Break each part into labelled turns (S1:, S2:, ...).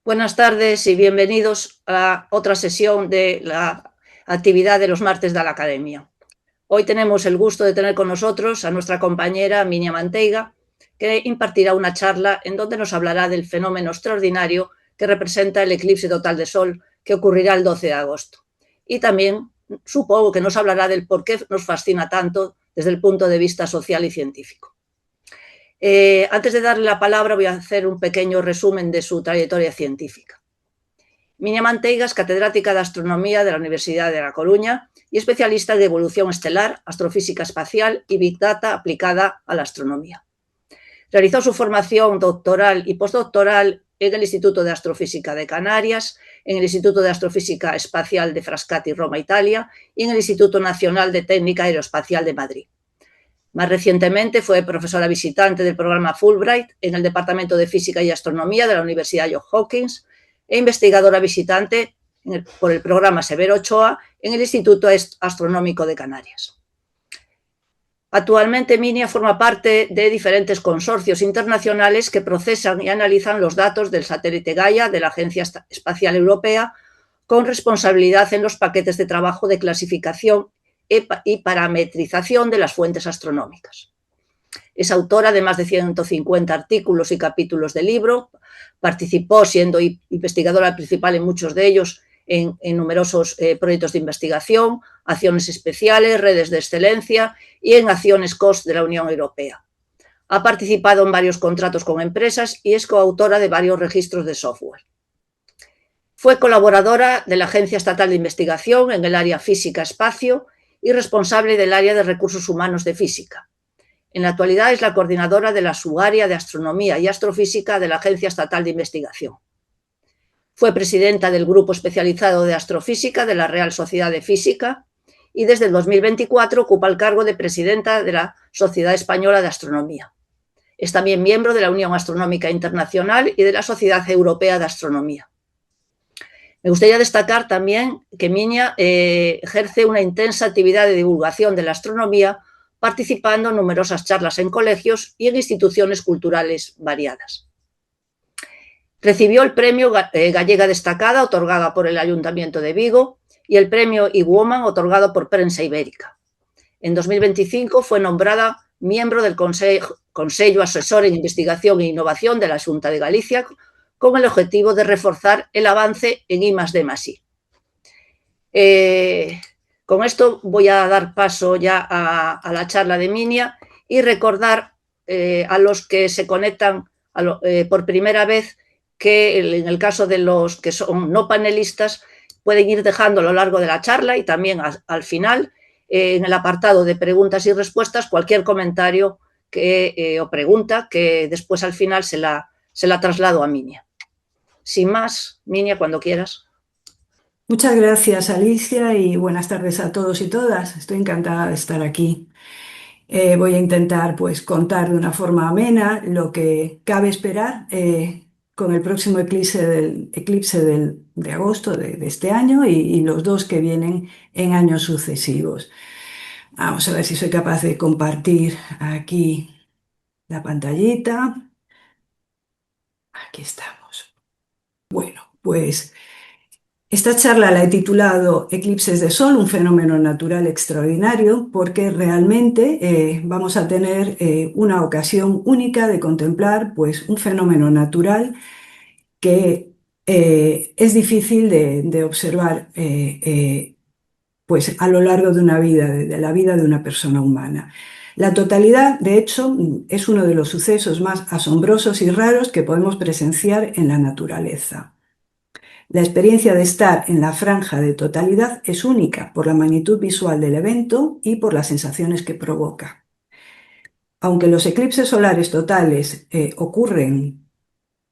S1: Buenas tardes y bienvenidos a otra sesión de la actividad de los martes de la Academia. Hoy tenemos el gusto de tener con nosotros a nuestra compañera Minia Manteiga, que impartirá una charla en donde nos hablará del fenómeno extraordinario que representa el eclipse total de Sol que ocurrirá el 12 de agosto. Y también supongo que nos hablará del por qué nos fascina tanto desde el punto de vista social y científico. Antes de darle la palabra voy a hacer un pequeño resumen de su trayectoria científica. Minia Manteiga es catedrática de Astronomía de la Universidad de La Coruña y especialista de evolución estelar, astrofísica espacial y Big Data aplicada a la astronomía. Realizó su formación doctoral y postdoctoral en el Instituto de Astrofísica de Canarias, en el Instituto de Astrofísica Espacial de Frascati, Roma, Italia, y en el Instituto Nacional de Técnica Aeroespacial de Madrid. Más recientemente fue profesora visitante del programa Fulbright en el Departamento de Física y Astronomía de la Universidad Johns Hopkins e investigadora visitante por el programa Severo Ochoa en el Instituto Astronómico de Canarias. Actualmente Minia forma parte de diferentes consorcios internacionales que procesan y analizan los datos del satélite Gaia de la Agencia Espacial Europea con responsabilidad en los paquetes de trabajo de clasificación y parametrización de las fuentes astronómicas. Es autora de más de 150 artículos y capítulos de libro, participó siendo investigadora principal en muchos de ellos en numerosos proyectos de investigación, acciones especiales, redes de excelencia y en acciones COS de la Unión Europea. Ha participado en varios contratos con empresas y es coautora de varios registros de software. Fue colaboradora de la Agencia Estatal de Investigación en el área Física-Espacio y responsable del área de Recursos Humanos de Física. En la actualidad es la coordinadora de la subárea de Astronomía y Astrofísica de la Agencia Estatal de Investigación. Fue presidenta del Grupo Especializado de Astrofísica de la Real Sociedad de Física y desde el 2024 ocupa el cargo de presidenta de la Sociedad Española de Astronomía. Es también miembro de la Unión Astronómica Internacional y de la Sociedad Europea de Astronomía. Me gustaría destacar también que Minia ejerce una intensa actividad de divulgación de la astronomía, participando en numerosas charlas en colegios y en instituciones culturales variadas. Recibió el premio Gallega Destacada, otorgada por el Ayuntamiento de Vigo, y el premio eWoman, otorgado por Prensa Ibérica. En 2025 fue nombrada miembro del Consello Asesor en Investigación e Innovación de la Xunta de Galicia, con el objetivo de reforzar el avance en I+D+I. Con esto voy a dar paso ya a la charla de Minia y recordar a los que se conectan por primera vez que en el caso de los que son no panelistas pueden ir dejando a lo largo de la charla y también al final en el apartado de preguntas y respuestas cualquier comentario o pregunta que después al final se la traslado a Minia. Sin más, Minia, cuando quieras.
S2: Muchas gracias, Alicia, y buenas tardes a todos y todas. Estoy encantada de estar aquí. Voy a intentar contar de una forma amena lo que cabe esperar con el próximo eclipse de agosto de este año y los dos que vienen en años sucesivos. Vamos a ver si soy capaz de compartir aquí la pantallita. Aquí estamos. Bueno, pues esta charla la he titulado Eclipses de Sol, un fenómeno natural extraordinario, porque realmente vamos a tener una ocasión única de contemplar un fenómeno natural que es difícil de observar a lo largo de una vida, de la vida de una persona humana. La totalidad, de hecho, es uno de los sucesos más asombrosos y raros que podemos presenciar en la naturaleza. La experiencia de estar en la franja de totalidad es única por la magnitud visual del evento y por las sensaciones que provoca. Aunque los eclipses solares totales ocurren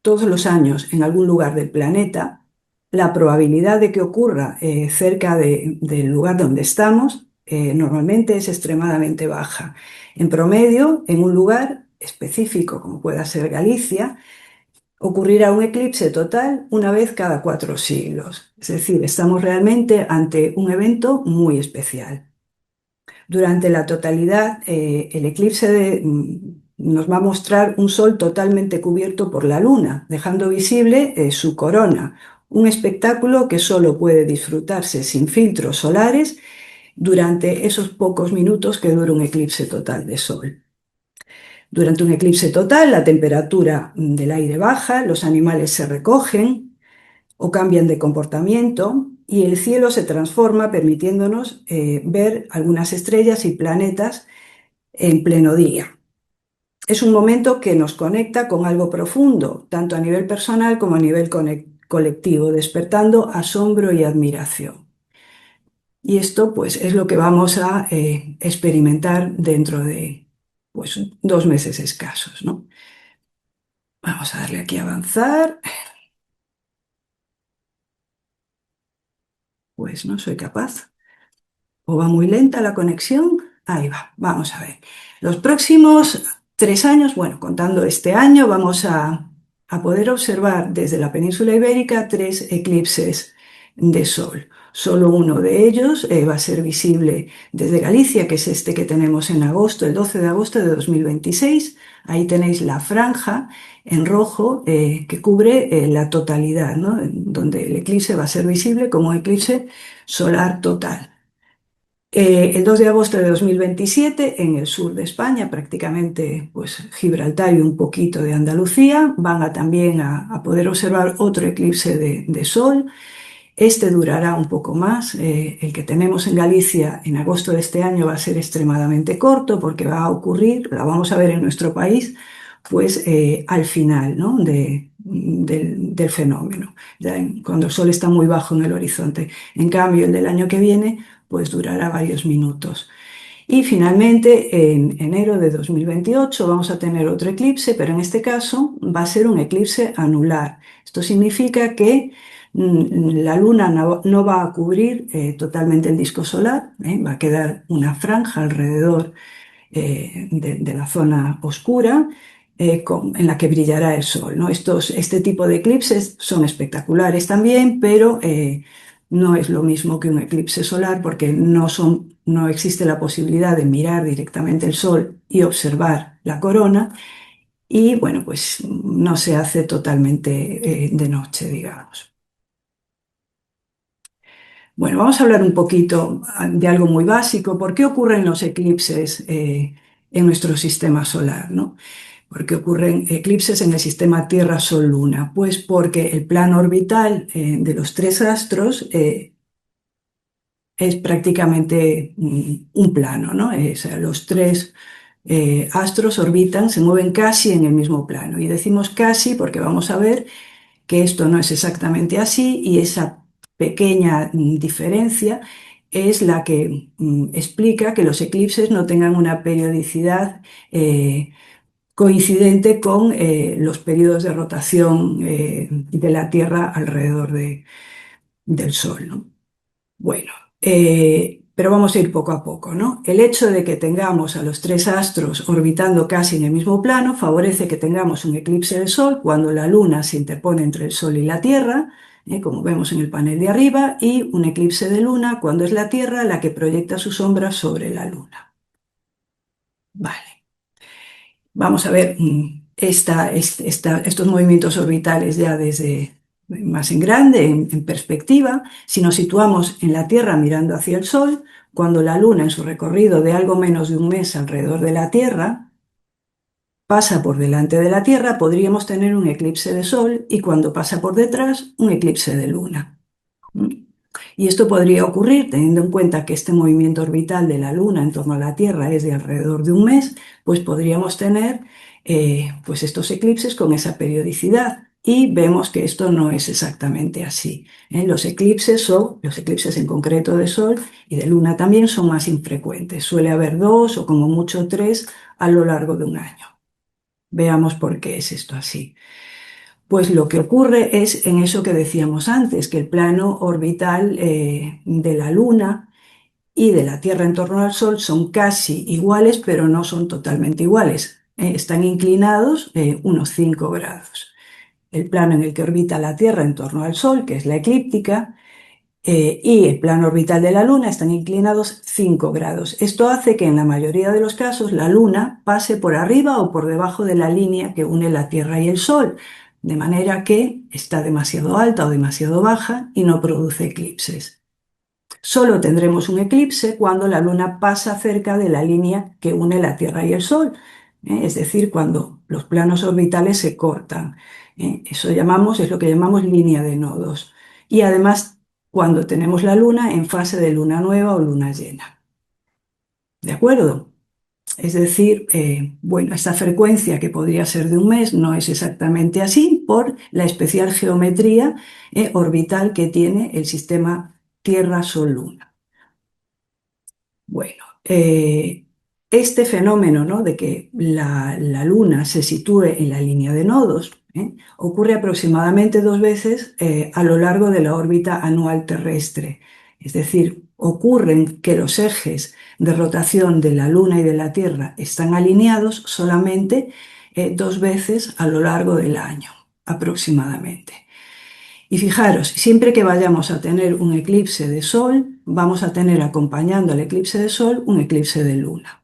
S2: todos los años en algún lugar del planeta, la probabilidad de que ocurra cerca del lugar donde estamos normalmente es extremadamente baja. En promedio, en un lugar específico, como pueda ser Galicia, ocurrirá un eclipse total una vez cada 4 siglos. Es decir, estamos realmente ante un evento muy especial. Durante la totalidad, el eclipse nos va a mostrar un Sol totalmente cubierto por la Luna, dejando visible su corona, un espectáculo que solo puede disfrutarse sin filtros solares durante esos pocos minutos que dura un eclipse total de Sol. Durante un eclipse total, la temperatura del aire baja, los animales se recogen o cambian de comportamiento y el cielo se transforma, permitiéndonos ver algunas estrellas y planetas en pleno día. Es un momento que nos conecta con algo profundo, tanto a nivel personal como a nivel colectivo, despertando asombro y admiración. Y esto, pues, es lo que vamos a experimentar dentro de, pues, 2 meses escasos, ¿no? Vamos a darle aquí a avanzar. Pues no soy capaz. ¿O va muy lenta la conexión? Ahí va, vamos a ver. Los próximos 3 años, bueno, contando este año, vamos a poder observar desde la península ibérica 3 eclipses de Sol. Solo uno de ellos va a ser visible desde Galicia, que es este que tenemos en agosto, el 12 de agosto de 2026. Ahí tenéis la franja en rojo que cubre la totalidad, ¿no? Donde el eclipse va a ser visible como un eclipse solar total. El 2 de agosto de 2027, en el sur de España, prácticamente pues, Gibraltar y un poquito de Andalucía, van a también a poder observar otro eclipse de Sol. Este durará un poco más. El que tenemos en Galicia en agosto de este año va a ser extremadamente corto porque va a ocurrir, la vamos a ver en nuestro país, pues al final, ¿no? del fenómeno, cuando el Sol está muy bajo en el horizonte. En cambio, el del año que viene pues durará varios minutos. Y finalmente, en enero de 2028 vamos a tener otro eclipse, pero en este caso va a ser un eclipse anular. Esto significa que la Luna no va a cubrir totalmente el disco solar, va a quedar una franja alrededor de la zona oscura en la que brillará el Sol, ¿no? Este tipo de eclipses son espectaculares también, pero no es lo mismo que un eclipse solar porque no existe la posibilidad de mirar directamente el Sol y observar la corona y, bueno, pues no se hace totalmente de noche, digamos. Bueno, vamos a hablar un poquito de algo muy básico. ¿Por qué ocurren los eclipses en nuestro sistema solar, ¿no? ¿Por qué ocurren eclipses en el sistema Tierra-Sol-Luna? Pues porque el plano orbital de los 3 astros es prácticamente un plano, ¿no? O sea, los 3 astros orbitan, se mueven casi en el mismo plano. Y decimos casi porque vamos a ver que esto no es exactamente así y esa pequeña diferencia es la que explica que los eclipses no tengan una periodicidad coincidente con los periodos de rotación de la Tierra alrededor del Sol, ¿no? Bueno, pero vamos a ir poco a poco, ¿no? El hecho de que tengamos a los 3 astros orbitando casi en el mismo plano favorece que tengamos un eclipse del Sol cuando la Luna se interpone entre el Sol y la Tierra, como vemos en el panel de arriba, y un eclipse de Luna cuando es la Tierra la que proyecta su sombra sobre la Luna. Vale. Vamos a ver estos movimientos orbitales ya desde más en grande, en perspectiva. Si nos situamos en la Tierra mirando hacia el Sol, cuando la Luna en su recorrido de algo menos de un mes alrededor de la Tierra pasa por delante de la Tierra, podríamos tener un eclipse de Sol y cuando pasa por detrás, un eclipse de Luna. Y esto podría ocurrir teniendo en cuenta que este movimiento orbital de la Luna en torno a la Tierra es de alrededor de un mes, pues podríamos tener pues estos eclipses con esa periodicidad. Y vemos que esto no es exactamente así. Los eclipses en concreto de Sol y de Luna también son más infrecuentes. Suele haber 2 o como mucho 3 a lo largo de un año. Veamos por qué es esto así. Pues lo que ocurre es en eso que decíamos antes, que el plano orbital de la Luna y de la Tierra en torno al Sol son casi iguales, pero no son totalmente iguales. Están inclinados unos 5 grados. El plano en el que orbita la Tierra en torno al Sol, que es la eclíptica, y el plano orbital de la Luna están inclinados 5 grados. Esto hace que en la mayoría de los casos la Luna pase por arriba o por debajo de la línea que une la Tierra y el Sol, de manera que está demasiado alta o demasiado baja y no produce eclipses. Solo tendremos un eclipse cuando la Luna pasa cerca de la línea que une la Tierra y el Sol, es decir, cuando los planos orbitales se cortan. Es lo que llamamos línea de nodos. Y además, cuando tenemos la Luna en fase de luna nueva o luna llena. ¿De acuerdo? Es decir, bueno, esta frecuencia que podría ser de un mes no es exactamente así por la especial geometría orbital que tiene el sistema Tierra-Sol-Luna. Bueno, este fenómeno, ¿no?, de que la Luna se sitúe en la línea de nodos, ocurre aproximadamente 2 veces a lo largo de la órbita anual terrestre. Es decir, ocurren que los ejes de rotación de la Luna y de la Tierra están alineados solamente 2 veces a lo largo del año, aproximadamente. Y fijaros, siempre que vayamos a tener un eclipse de Sol, vamos a tener acompañando al eclipse de Sol un eclipse de Luna.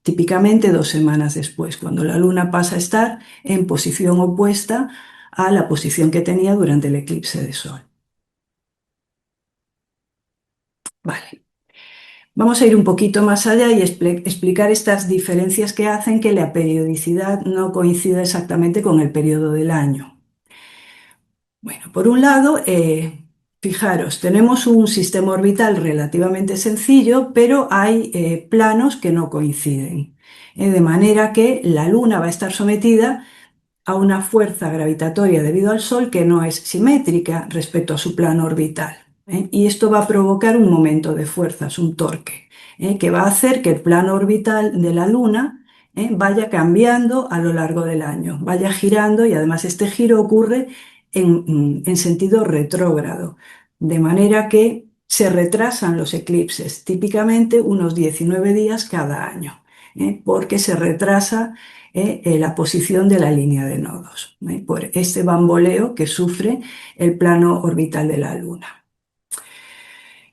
S2: Típicamente 2 semanas después, cuando la Luna pasa a estar en posición opuesta a la posición que tenía durante el eclipse de Sol. Vale. Vamos a ir un poquito más allá y explicar estas diferencias que hacen que la periodicidad no coincida exactamente con el periodo del año. Bueno, por un lado, fijaros, tenemos un sistema orbital relativamente sencillo, pero hay planos que no coinciden. De manera que la Luna va a estar sometida a una fuerza gravitatoria debido al Sol que no es simétrica respecto a su plano orbital. Y esto va a provocar un momento de fuerzas, un torque, que va a hacer que el plano orbital de la Luna vaya cambiando a lo largo del año, vaya girando, y además este giro ocurre en sentido retrógrado, de manera que se retrasan los eclipses, típicamente unos 19 días cada año, porque se retrasa la posición de la línea de nodos, por este bamboleo que sufre el plano orbital de la Luna.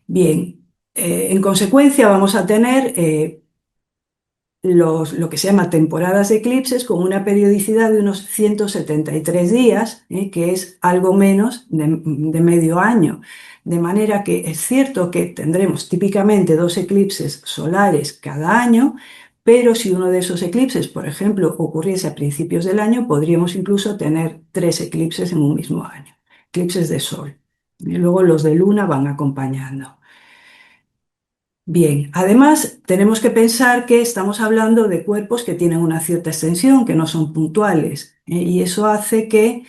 S2: Bien, en consecuencia vamos a tener lo que se llama temporadas de eclipses con una periodicidad de unos 173 días, que es algo menos de medio año. De manera que es cierto que tendremos típicamente 2 eclipses solares cada año, pero si uno de esos eclipses, por ejemplo, ocurriese a principios del año, podríamos incluso tener 3 eclipses en un mismo año, eclipses de Sol. Y luego los de Luna van acompañando. Bien, además tenemos que pensar que estamos hablando de cuerpos que tienen una cierta extensión, que no son puntuales, y eso hace que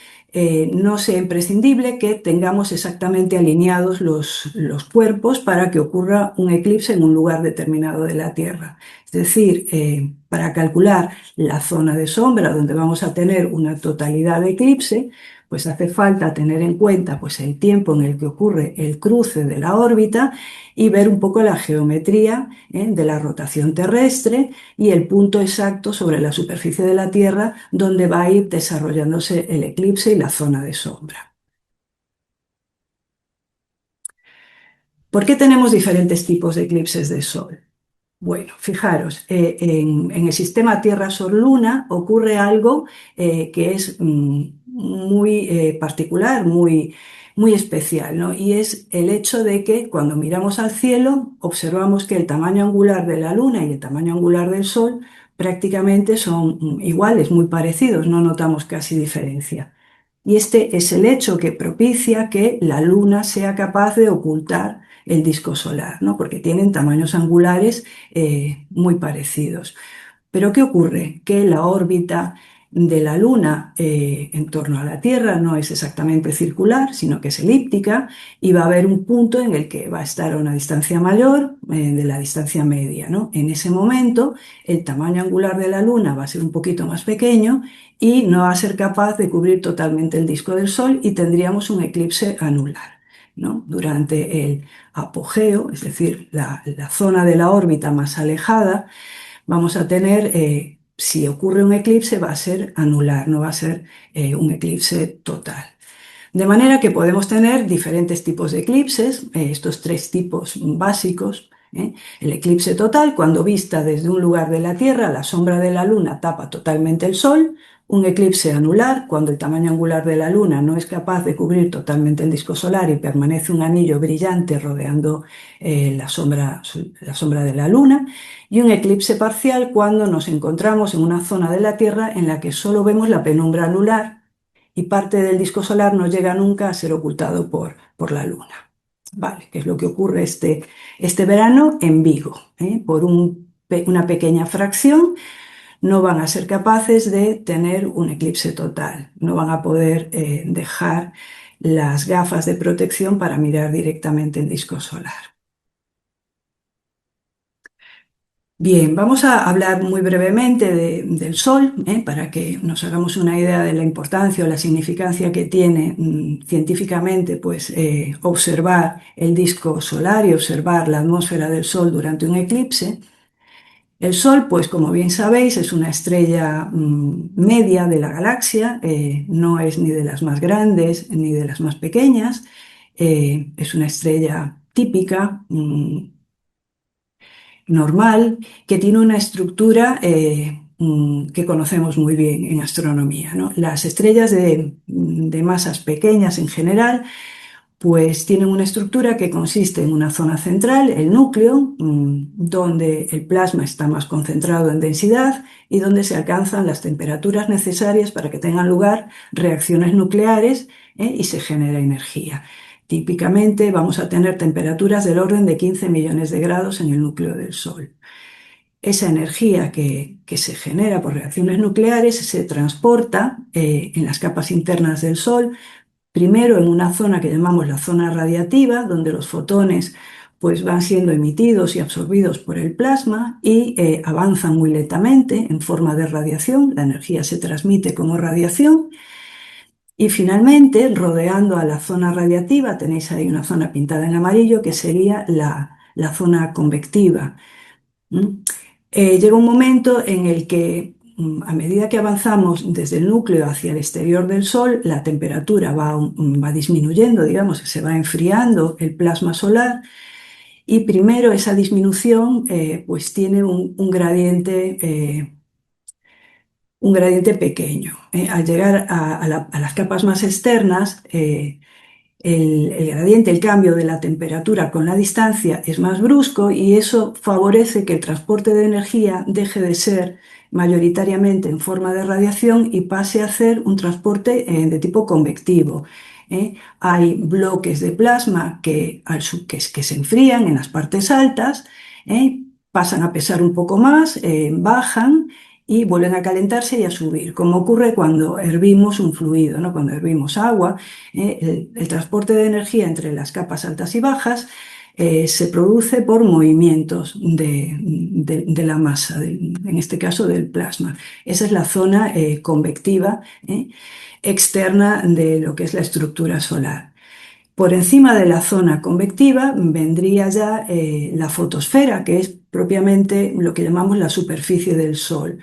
S2: no sea imprescindible que tengamos exactamente alineados los cuerpos para que ocurra un eclipse en un lugar determinado de la Tierra. Es decir, para calcular la zona de sombra donde vamos a tener una totalidad de eclipse, pues hace falta tener en cuenta pues, el tiempo en el que ocurre el cruce de la órbita y ver un poco la geometría de la rotación terrestre y el punto exacto sobre la superficie de la Tierra donde va a ir desarrollándose el eclipse y la zona de sombra. ¿Por qué tenemos diferentes tipos de eclipses de Sol? Bueno, fijaros, en el sistema Tierra-Sol-Luna ocurre algo que es muy particular, muy especial, ¿no? Y es el hecho de que cuando miramos al cielo observamos que el tamaño angular de la Luna y el tamaño angular del Sol prácticamente son iguales, muy parecidos, no notamos casi diferencia. Y este es el hecho que propicia que la Luna sea capaz de ocultar el disco solar, ¿no? Porque tienen tamaños angulares muy parecidos. Pero ¿qué ocurre? Que la órbita de la Luna en torno a la Tierra no es exactamente circular, sino que es elíptica, y va a haber un punto en el que va a estar a una distancia mayor de la distancia media, ¿no? En ese momento, el tamaño angular de la Luna va a ser un poquito más pequeño y no va a ser capaz de cubrir totalmente el disco del Sol y tendríamos un eclipse anular, ¿no? Durante el apogeo, es decir, la zona de la órbita más alejada, vamos a tener, si ocurre un eclipse, va a ser anular, no va a ser un eclipse total. De manera que podemos tener diferentes tipos de eclipses, estos tres tipos básicos. El eclipse total, cuando vista desde un lugar de la Tierra, la sombra de la Luna tapa totalmente el Sol. Un eclipse anular, cuando el tamaño angular de la Luna no es capaz de cubrir totalmente el disco solar y permanece un anillo brillante rodeando la sombra de la Luna. Y un eclipse parcial, cuando nos encontramos en una zona de la Tierra en la que solo vemos la penumbra anular y parte del disco solar no llega nunca a ser ocultado por la Luna. Vale, que es lo que ocurre este verano en Vigo. Por una pequeña fracción no van a ser capaces de tener un eclipse total, no van a poder dejar las gafas de protección para mirar directamente el disco solar. Bien, vamos a hablar muy brevemente del Sol, para que nos hagamos una idea de la importancia o la significancia que tiene científicamente, pues, observar el disco solar y observar la atmósfera del Sol durante un eclipse. El Sol, pues como bien sabéis, es una estrella media de la galaxia, no es ni de las más grandes ni de las más pequeñas, es una estrella típica, normal, que tiene una estructura que conocemos muy bien en astronomía, ¿no? Las estrellas de masas pequeñas en general pues tienen una estructura que consiste en una zona central, el núcleo, donde el plasma está más concentrado en densidad y donde se alcanzan las temperaturas necesarias para que tengan lugar reacciones nucleares, y se genera energía. Típicamente vamos a tener temperaturas del orden de 15 millones de grados en el núcleo del Sol. Esa energía que se genera por reacciones nucleares se transporta en las capas internas del Sol. Primero en una zona que llamamos la zona radiativa, donde los fotones pues, van siendo emitidos y absorbidos por el plasma y avanzan muy lentamente en forma de radiación. La energía se transmite como radiación. Y finalmente, rodeando a la zona radiativa, tenéis ahí una zona pintada en amarillo que sería la zona convectiva. Llega un momento en el que, a medida que avanzamos desde el núcleo hacia el exterior del Sol, la temperatura va disminuyendo, digamos, se va enfriando el plasma solar y primero esa disminución pues tiene un gradiente pequeño. Al llegar a las capas más externas, el gradiente, el cambio de la temperatura con la distancia es más brusco y eso favorece que el transporte de energía deje de ser mayoritariamente en forma de radiación y pase a ser un transporte de tipo convectivo. Hay bloques de plasma que se enfrían en las partes altas, pasan a pesar un poco más, bajan y vuelven a calentarse y a subir, como ocurre cuando hervimos un fluido, ¿no? Cuando hervimos agua, el transporte de energía entre las capas altas y bajas se produce por movimientos de la masa, en este caso del plasma. Esa es la zona convectiva externa de lo que es la estructura solar. Por encima de la zona convectiva vendría ya la fotosfera, que es propiamente lo que llamamos la superficie del Sol,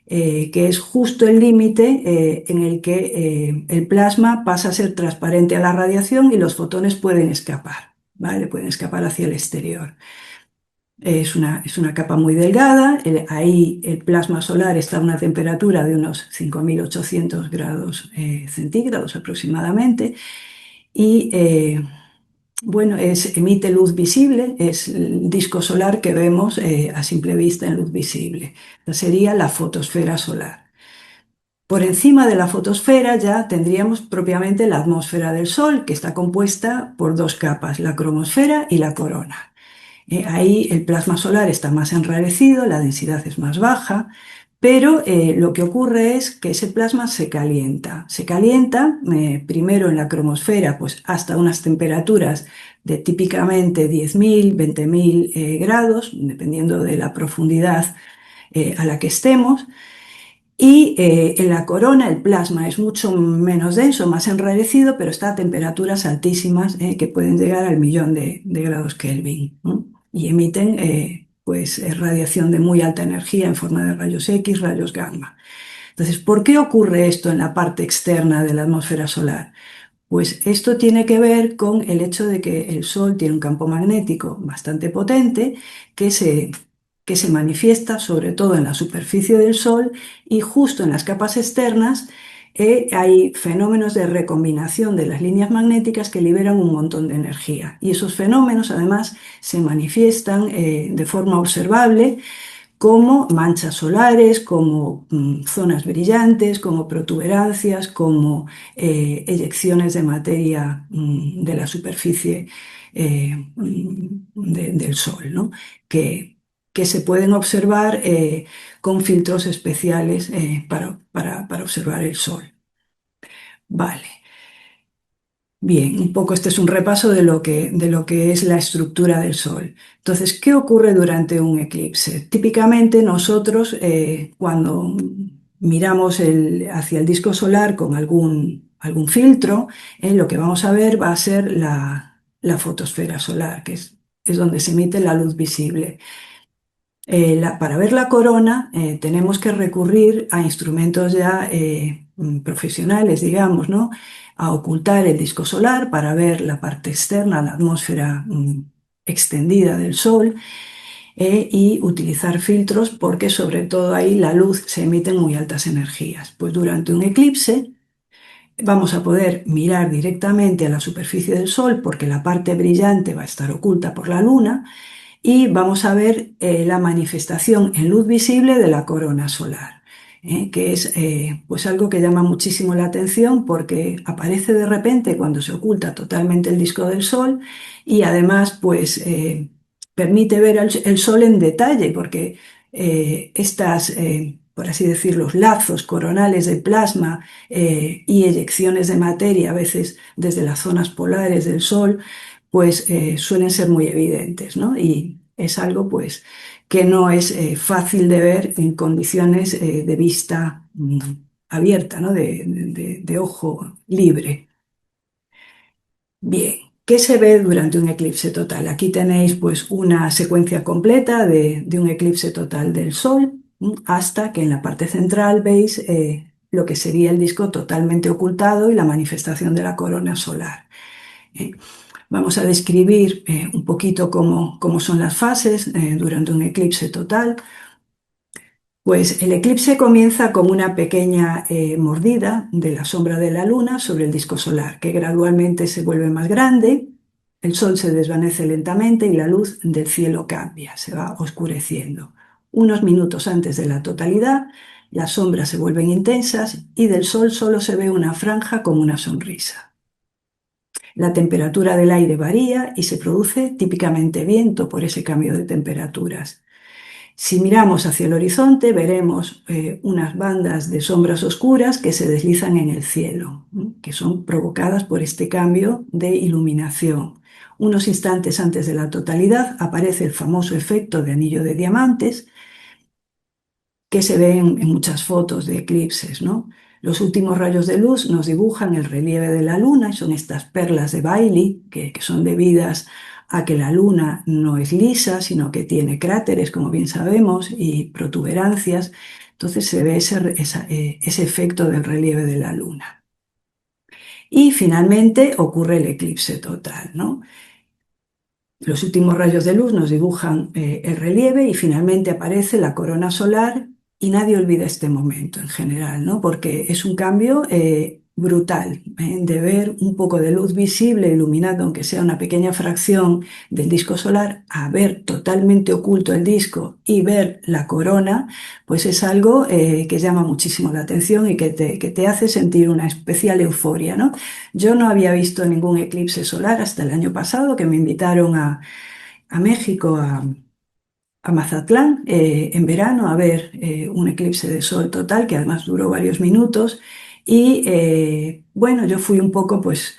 S2: que es justo el límite en el que el plasma pasa a ser transparente a la radiación y los fotones pueden escapar, ¿vale? Pueden escapar hacia el exterior. Es una capa muy delgada, ahí el plasma solar está a una temperatura de unos 5.800 grados centígrados aproximadamente. Y bueno, emite luz visible, es el disco solar que vemos a simple vista en luz visible. Esta sería la fotosfera solar. Por encima de la fotosfera ya tendríamos propiamente la atmósfera del Sol, que está compuesta por dos capas, la cromosfera y la corona. Ahí el plasma solar está más enrarecido, la densidad es más baja, pero lo que ocurre es que ese plasma se calienta. Se calienta primero en la cromosfera pues, hasta unas temperaturas de típicamente 10.000, 20.000 grados, dependiendo de la profundidad a la que estemos. Y en la corona el plasma es mucho menos denso, más enrarecido, pero está a temperaturas altísimas que pueden llegar al 1.000.000 de grados Kelvin, ¿no? Y emiten pues, radiación de muy alta energía en forma de rayos X, rayos gamma. Entonces, ¿por qué ocurre esto en la parte externa de la atmósfera solar? Pues esto tiene que ver con el hecho de que el Sol tiene un campo magnético bastante potente que que se manifiesta sobre todo en la superficie del Sol, y justo en las capas externas hay fenómenos de recombinación de las líneas magnéticas que liberan un montón de energía. Y esos fenómenos además se manifiestan de forma observable como manchas solares, como zonas brillantes, como protuberancias, como eyecciones de materia de la superficie del Sol, ¿no? Que se pueden observar con filtros especiales para observar el Sol. Vale. Bien, un poco este es un repaso de lo que es la estructura del Sol. Entonces, ¿qué ocurre durante un eclipse? Típicamente nosotros, cuando miramos hacia el disco solar con algún filtro, lo que vamos a ver va a ser la fotosfera solar, que es donde se emite la luz visible. Para ver la corona tenemos que recurrir a instrumentos ya profesionales, digamos, ¿no? A ocultar el disco solar para ver la parte externa, la atmósfera extendida del Sol, y utilizar filtros porque sobre todo ahí la luz se emite en muy altas energías. Pues durante un eclipse vamos a poder mirar directamente a la superficie del Sol porque la parte brillante va a estar oculta por la Luna, y vamos a ver la manifestación en luz visible de la corona solar, que es pues algo que llama muchísimo la atención porque aparece de repente cuando se oculta totalmente el disco del Sol, y además pues permite ver el Sol en detalle porque por así decir, los lazos coronales de plasma y eyecciones de materia, a veces desde las zonas polares del Sol, pues suelen ser muy evidentes, ¿no? Y es algo pues que no es fácil de ver en condiciones de vista abierta, ¿no? De ojo libre. Bien, ¿qué se ve durante un eclipse total? Aquí tenéis pues una secuencia completa de un eclipse total del Sol, hasta que en la parte central veis lo que sería el disco totalmente ocultado y la manifestación de la corona solar. ¿eh? Vamos a describir un poquito cómo son las fases durante un eclipse total. Pues el eclipse comienza como una pequeña mordida de la sombra de la Luna sobre el disco solar, que gradualmente se vuelve más grande, el Sol se desvanece lentamente y la luz del cielo cambia, se va oscureciendo. Unos minutos antes de la totalidad, las sombras se vuelven intensas y del Sol solo se ve una franja como una sonrisa. La temperatura del aire varía y se produce típicamente viento por ese cambio de temperaturas. Si miramos hacia el horizonte, veremos unas bandas de sombras oscuras que se deslizan en el cielo, que son provocadas por este cambio de iluminación. Unos instantes antes de la totalidad aparece el famoso efecto de anillo de diamantes, que se ven en muchas fotos de eclipses, ¿no? Los últimos rayos de luz nos dibujan el relieve de la Luna, y son estas perlas de Bailey, que son debidas a que la Luna no es lisa, sino que tiene cráteres, como bien sabemos, y protuberancias. Entonces se ve ese efecto del relieve de la Luna. Y finalmente ocurre el eclipse total, ¿no? Los últimos rayos de luz nos dibujan el relieve y finalmente aparece la corona solar, y nadie olvida este momento en general, ¿no? Porque es un cambio brutal, de ver un poco de luz visible iluminando, aunque sea una pequeña fracción del disco solar, a ver totalmente oculto el disco y ver la corona, pues es algo que llama muchísimo la atención y que te hace sentir una especial euforia, ¿no? Yo no había visto ningún eclipse solar hasta el año pasado, que me invitaron a México, a Mazatlán, en verano, a ver un eclipse de sol total, que además duró varios minutos. Y bueno, yo fui un poco pues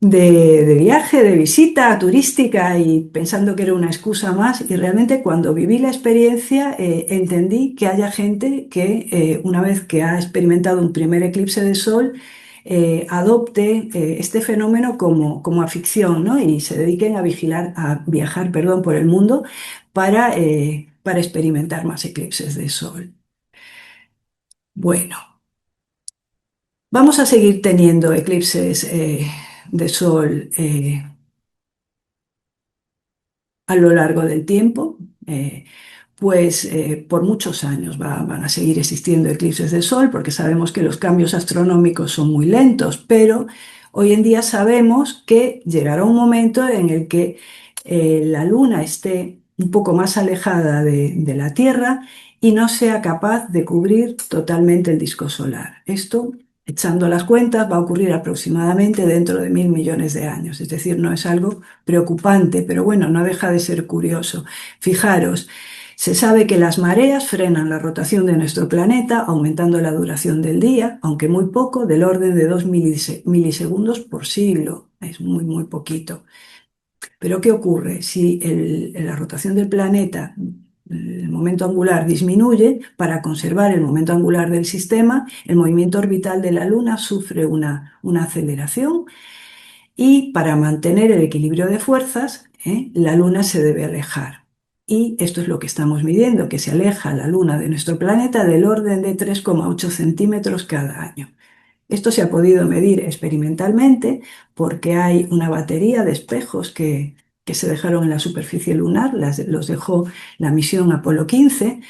S2: de viaje, de visita turística, y pensando que era una excusa más, y realmente cuando viví la experiencia entendí que haya gente que una vez que ha experimentado un primer eclipse de sol, adopte este fenómeno como afición, ¿no? Y se dediquen a viajar, perdón, por el mundo para experimentar más eclipses de sol. Bueno. Vamos a seguir teniendo eclipses de sol a lo largo del tiempo, por muchos años van a seguir existiendo eclipses de sol porque sabemos que los cambios astronómicos son muy lentos, pero hoy en día sabemos que llegará un momento en el que la Luna esté un poco más alejada de la Tierra y no sea capaz de cubrir totalmente el disco solar. Esto, echando las cuentas, va a ocurrir aproximadamente dentro de 1.000 millones de años, es decir, no es algo preocupante, pero bueno, no deja de ser curioso. Fijaros, se sabe que las mareas frenan la rotación de nuestro planeta, aumentando la duración del día, aunque muy poco, del orden de 2 milisegundos por siglo. Es muy, muy poquito. Pero ¿qué ocurre? Si la rotación del planeta, el momento angular disminuye, para conservar el momento angular del sistema, el movimiento orbital de la Luna sufre una aceleración y para mantener el equilibrio de fuerzas, la Luna se debe alejar. Y esto es lo que estamos midiendo, que se aleja la Luna de nuestro planeta del orden de 3,8 centímetros cada año. Esto se ha podido medir experimentalmente porque hay una batería de espejos que se dejaron en la superficie lunar, los dejó la misión Apolo 15,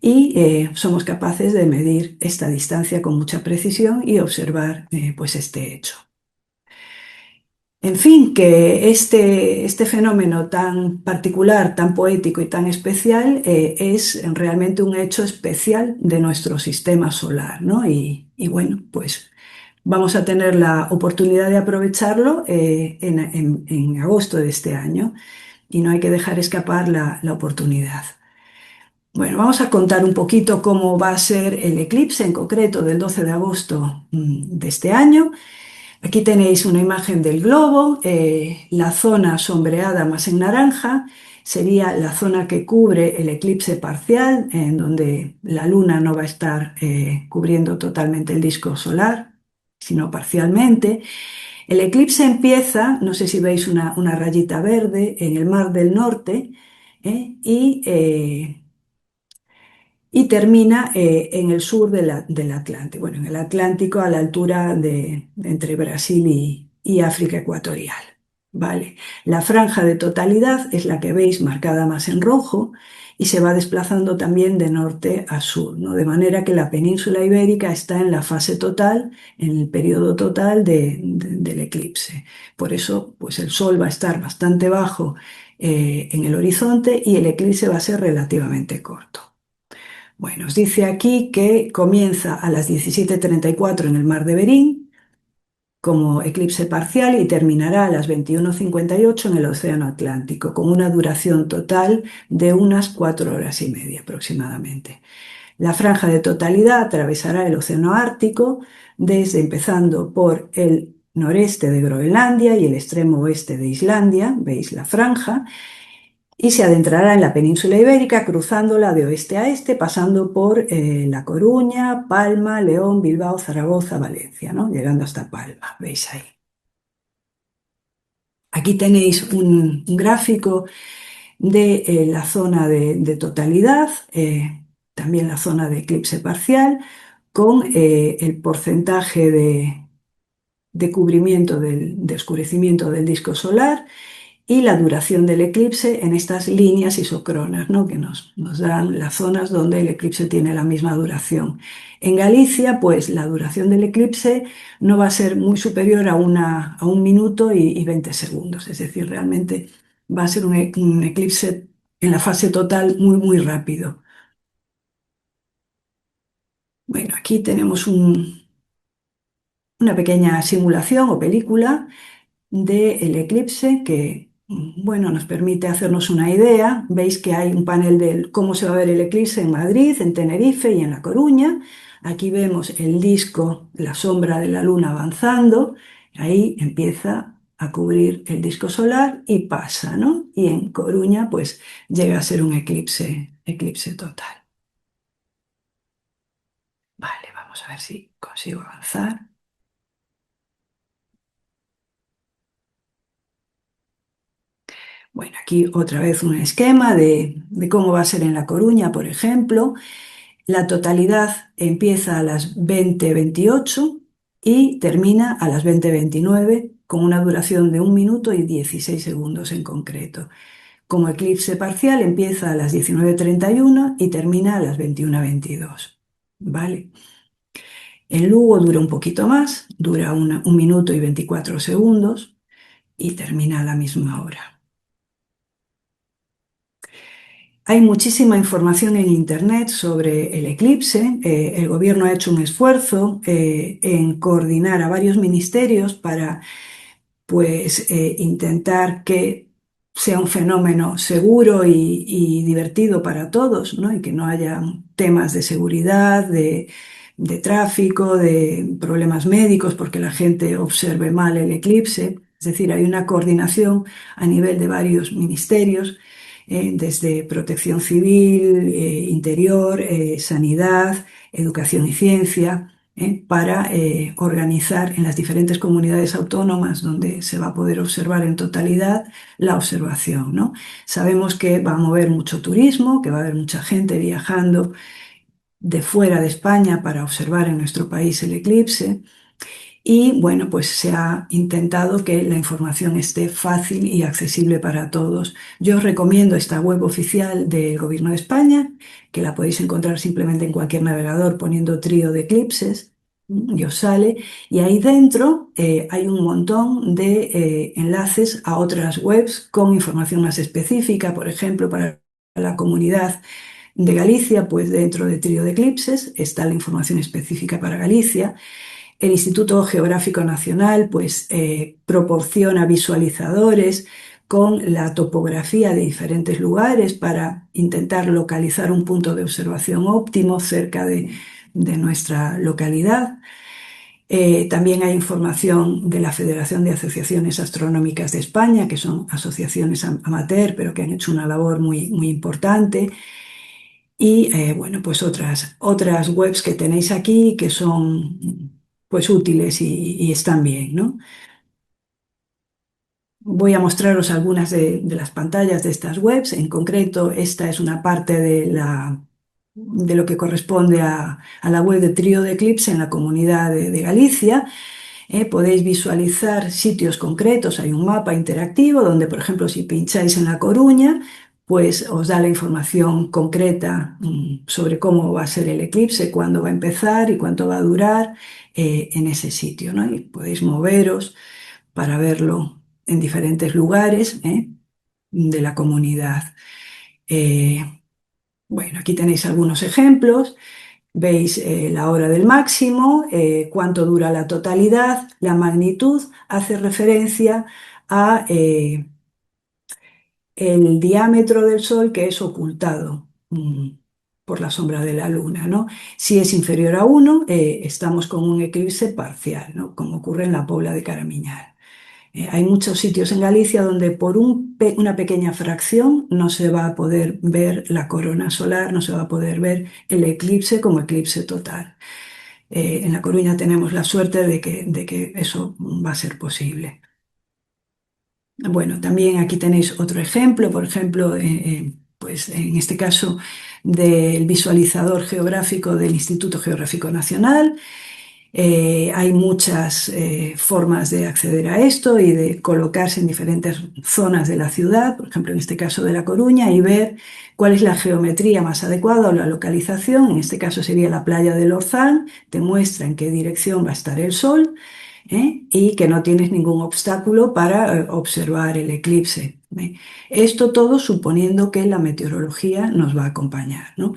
S2: y somos capaces de medir esta distancia con mucha precisión y observar pues este hecho. En fin, que este fenómeno tan particular, tan poético y tan especial es realmente un hecho especial de nuestro sistema solar, ¿no? Y bueno, pues vamos a tener la oportunidad de aprovecharlo en agosto de este año y no hay que dejar escapar la oportunidad. Bueno, vamos a contar un poquito cómo va a ser el eclipse en concreto del 12 de agosto de este año. Aquí tenéis una imagen del globo, la zona sombreada más en naranja sería la zona que cubre el eclipse parcial, en donde la luna no va a estar cubriendo totalmente el disco solar, sino parcialmente. El eclipse empieza, no sé si veis una rayita verde, en el Mar del Norte, y termina en el sur del Atlántico, bueno, en el Atlántico a la altura entre Brasil y África ecuatorial. ¿Vale? La franja de totalidad es la que veis marcada más en rojo y se va desplazando también de norte a sur, ¿no? De manera que la península ibérica está en la fase total, en el periodo total del eclipse. Por eso, pues el sol va a estar bastante bajo en el horizonte y el eclipse va a ser relativamente corto. Bueno, os dice aquí que comienza a las 17:34 en el mar de Berín como eclipse parcial y terminará a las 21:58 en el Océano Atlántico, con una duración total de unas 4 horas y media aproximadamente. La franja de totalidad atravesará el Océano Ártico empezando por el noreste de Groenlandia y el extremo oeste de Islandia, veis la franja, y se adentrará en la península ibérica cruzándola de oeste a este, pasando por La Coruña, Palma, León, Bilbao, Zaragoza, Valencia, ¿no? Llegando hasta Palma, veis ahí. Aquí tenéis un gráfico de la zona de totalidad, también la zona de eclipse parcial, con el porcentaje de cubrimiento de oscurecimiento del disco solar y la duración del eclipse en estas líneas isócronas, ¿no? Que nos dan las zonas donde el eclipse tiene la misma duración. En Galicia, pues la duración del eclipse no va a ser muy superior a 1 minuto y 20 segundos, es decir, realmente va a ser un eclipse en la fase total muy, muy rápido. Bueno, aquí tenemos una pequeña simulación o película del eclipse que, bueno, nos permite hacernos una idea. Veis que hay un panel de cómo se va a ver el eclipse en Madrid, en Tenerife y en La Coruña. Aquí vemos el disco, la sombra de la luna avanzando. Ahí empieza a cubrir el disco solar y pasa, ¿no? Y en Coruña, pues llega a ser un eclipse total. Vale, vamos a ver si consigo avanzar. Bueno, aquí otra vez un esquema de cómo va a ser en La Coruña, por ejemplo. La totalidad empieza a las 20:28 y termina a las 20:29 con una duración de 1 minuto y 16 segundos en concreto. Como eclipse parcial empieza a las 19:31 y termina a las 21:22. ¿Vale? En Lugo dura un poquito más, dura 1 minuto y 24 segundos y termina a la misma hora. Hay muchísima información en Internet sobre el eclipse. El gobierno ha hecho un esfuerzo en coordinar a varios ministerios para intentar que sea un fenómeno seguro y divertido para todos, ¿no? Y que no haya temas de seguridad, de tráfico, de problemas médicos porque la gente observe mal el eclipse. Es decir, hay una coordinación a nivel de varios ministerios, desde Protección Civil, Interior, Sanidad, Educación y Ciencia, para organizar en las diferentes comunidades autónomas donde se va a poder observar en totalidad la observación, ¿no? Sabemos que va a mover mucho turismo, que va a haber mucha gente viajando de fuera de España para observar en nuestro país el eclipse. Y bueno, pues se ha intentado que la información esté fácil y accesible para todos. Yo os recomiendo esta web oficial del Gobierno de España, que la podéis encontrar simplemente en cualquier navegador poniendo trío de eclipses y os sale. Y ahí dentro hay un montón de enlaces a otras webs con información más específica, por ejemplo, para la comunidad de Galicia, pues dentro de trío de eclipses está la información específica para Galicia. El Instituto Geográfico Nacional proporciona visualizadores con la topografía de diferentes lugares para intentar localizar un punto de observación óptimo cerca de nuestra localidad. También hay información de la Federación de Asociaciones Astronómicas de España, que son asociaciones amateur, pero que han hecho una labor muy, muy importante. Y bueno, pues otras webs que tenéis aquí que son pues útiles y están bien, ¿no? Voy a mostraros algunas de las pantallas de estas webs. En concreto, esta es una parte de lo que corresponde a la web de Trío de Eclipse en la Comunidad de Galicia. Podéis visualizar sitios concretos, hay un mapa interactivo donde, por ejemplo, si pincháis en La Coruña, pues os da la información concreta sobre cómo va a ser el eclipse, cuándo va a empezar y cuánto va a durar en ese sitio, ¿no? Y podéis moveros para verlo en diferentes lugares de la comunidad. Eh, bueno, aquí tenéis algunos ejemplos. Veis la hora del máximo, cuánto dura la totalidad, la magnitud hace referencia a el diámetro del Sol que es ocultado por la sombra de la Luna, ¿no? Si es inferior a 1, estamos con un eclipse parcial, ¿no? Como ocurre en la Pobla de Caramiñal. Hay muchos sitios en Galicia donde por una pequeña fracción no se va a poder ver la corona solar, no se va a poder ver el eclipse como eclipse total. En La Coruña tenemos la suerte de que eso va a ser posible. Bueno, también aquí tenéis otro ejemplo, por ejemplo, pues en este caso del visualizador geográfico del Instituto Geográfico Nacional. Hay muchas formas de acceder a esto y de colocarse en diferentes zonas de la ciudad, por ejemplo, en este caso de La Coruña, y ver cuál es la geometría más adecuada o la localización. En este caso sería la playa del Orzán, te muestra en qué dirección va a estar el sol y que no tienes ningún obstáculo para observar el eclipse. Esto todo suponiendo que la meteorología nos va a acompañar, ¿no?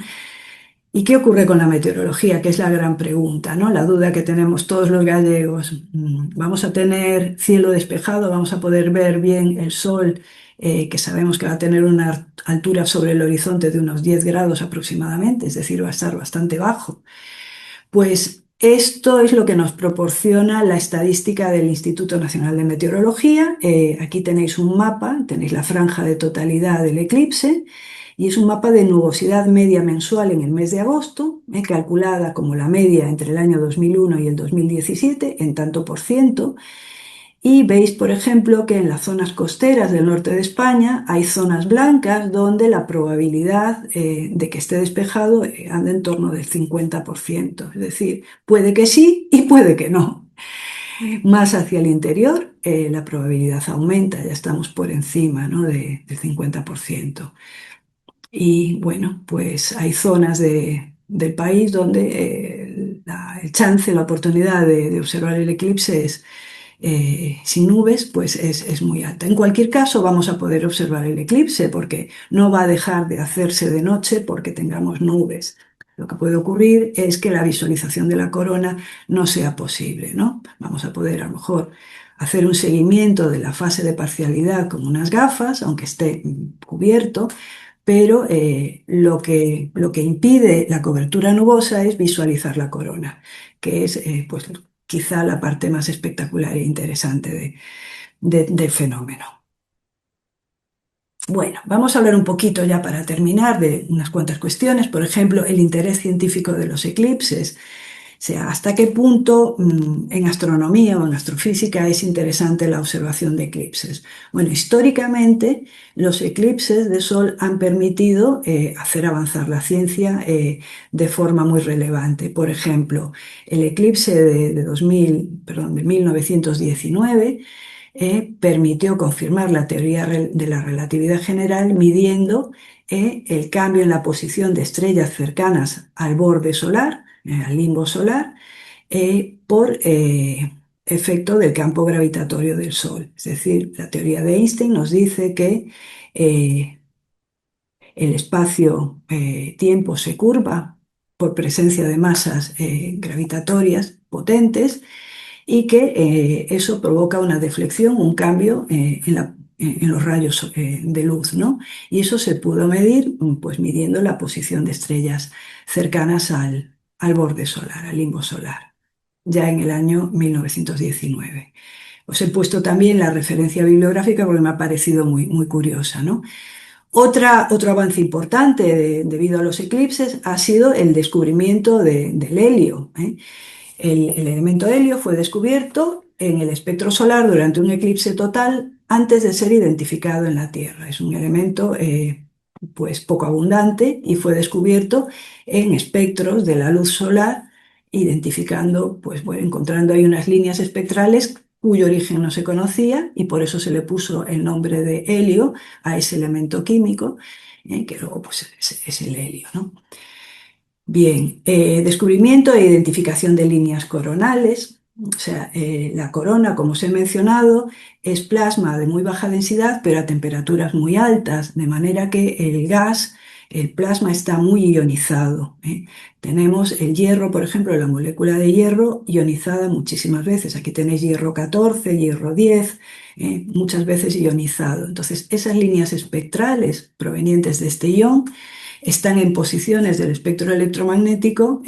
S2: ¿Y qué ocurre con la meteorología? Que es la gran pregunta, ¿no? La duda que tenemos todos los gallegos. ¿Vamos a tener cielo despejado? ¿Vamos a poder ver bien el sol, que sabemos que va a tener una altura sobre el horizonte de unos 10 grados aproximadamente? Es decir, va a estar bastante bajo. Pues esto es lo que nos proporciona la estadística del Instituto Nacional de Meteorología. Aquí tenéis un mapa, tenéis la franja de totalidad del eclipse y es un mapa de nubosidad media mensual en el mes de agosto, calculada como la media entre el año 2001 y el 2017 en tanto por ciento. Y veis, por ejemplo, que en las zonas costeras del norte de España hay zonas blancas donde la probabilidad de que esté despejado anda en torno del 50%. Es decir, puede que sí y puede que no. más hacia el interior, la probabilidad aumenta, ya estamos por encima, ¿no? Del 50%. Y bueno, pues hay zonas del país donde el chance, la oportunidad de observar el eclipse es sin nubes, pues es muy alta. En cualquier caso, vamos a poder observar el eclipse porque no va a dejar de hacerse de noche porque tengamos nubes. Lo que puede ocurrir es que la visualización de la corona no sea posible, ¿no? Vamos a poder a lo mejor hacer un seguimiento de la fase de parcialidad con unas gafas, aunque esté cubierto, pero lo que impide la cobertura nubosa es visualizar la corona, que es pues, quizá la parte más espectacular e interesante del fenómeno. Bueno, vamos a hablar un poquito ya para terminar de unas cuantas cuestiones, por ejemplo, el interés científico de los eclipses. O sea, hasta qué punto en astronomía o en astrofísica es interesante la observación de eclipses. Bueno, históricamente los eclipses de sol han permitido hacer avanzar la ciencia de forma muy relevante. Por ejemplo, el eclipse de 1919 permitió confirmar la teoría de la relatividad general midiendo el cambio en la posición de estrellas cercanas al borde solar, al limbo solar, por efecto del campo gravitatorio del Sol. Es decir, la teoría de Einstein nos dice que el espacio-tiempo se curva por presencia de masas gravitatorias potentes y que eso provoca una deflexión, un cambio en los rayos de luz, ¿no? Y eso se pudo medir pues midiendo la posición de estrellas cercanas al borde solar, al limbo solar, ya en el año 1919. Os he puesto también la referencia bibliográfica porque me ha parecido muy, muy curiosa, ¿no? Otro avance importante debido a los eclipses ha sido el descubrimiento del helio, ¿eh? El elemento helio fue descubierto en el espectro solar durante un eclipse total antes de ser identificado en la Tierra. Es un elemento pues poco abundante y fue descubierto en espectros de la luz solar, identificando, pues bueno, encontrando ahí unas líneas espectrales cuyo origen no se conocía y por eso se le puso el nombre de helio a ese elemento químico, que luego pues, es el helio, ¿no? Bien, descubrimiento e identificación de líneas coronales. O sea, la corona, como os he mencionado, es plasma de muy baja densidad, pero a temperaturas muy altas, de manera que el gas, el plasma está muy ionizado, ¿eh? Tenemos el hierro, por ejemplo, la molécula de hierro ionizada muchísimas veces. Aquí tenéis hierro 14, hierro 10, muchas veces ionizado. Entonces, esas líneas espectrales provenientes de este ion están en posiciones del espectro electromagnético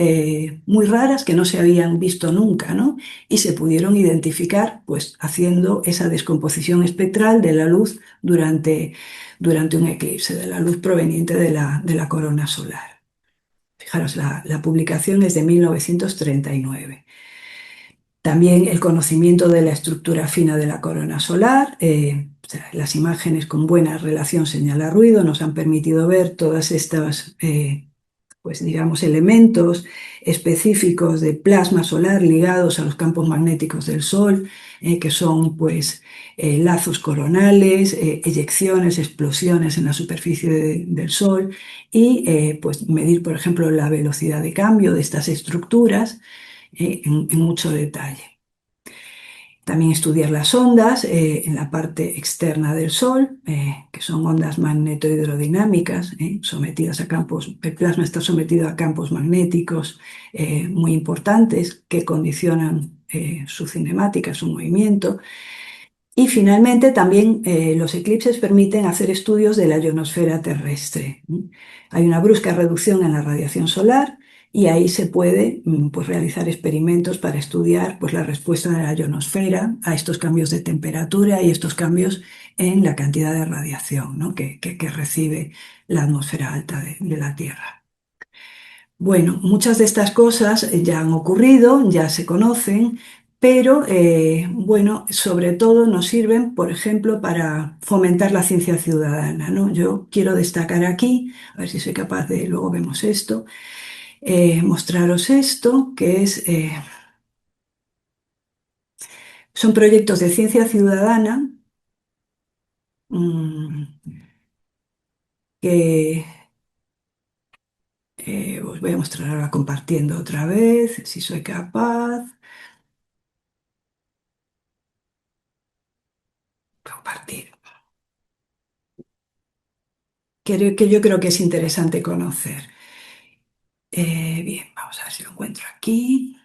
S2: muy raras que no se habían visto nunca, ¿no? Y se pudieron identificar pues haciendo esa descomposición espectral de la luz durante un eclipse, de la luz proveniente de la corona solar. Fijaros, la publicación es de 1939. También el conocimiento de la estructura fina de la corona solar, o sea, las imágenes con buena relación señal-ruido nos han permitido ver todas estas, pues digamos, elementos específicos de plasma solar ligados a los campos magnéticos del Sol, que son pues lazos coronales, eyecciones, explosiones en la superficie del Sol y pues medir, por ejemplo, la velocidad de cambio de estas estructuras en mucho detalle. También estudiar las ondas en la parte externa del Sol, que son ondas magnetohidrodinámicas, sometidas a campos, el plasma está sometido a campos magnéticos muy importantes que condicionan su cinemática, su movimiento. Y finalmente también los eclipses permiten hacer estudios de la ionosfera terrestre. Hay una brusca reducción en la radiación solar y ahí se puede pues, realizar experimentos para estudiar pues, la respuesta de la ionosfera a estos cambios de temperatura y estos cambios en la cantidad de radiación, ¿no? que recibe la atmósfera alta de la Tierra. Bueno, muchas de estas cosas ya han ocurrido, ya se conocen, pero bueno, sobre todo nos sirven, por ejemplo, para fomentar la ciencia ciudadana, ¿no? Yo quiero destacar aquí, a ver si soy capaz de, luego vemos esto, mostraros esto, que es Son proyectos de ciencia ciudadana mm, que os voy a mostrar ahora compartiendo otra vez, si soy capaz. Compartir. Que yo creo que es interesante conocer. Bien, vamos a ver si lo encuentro aquí.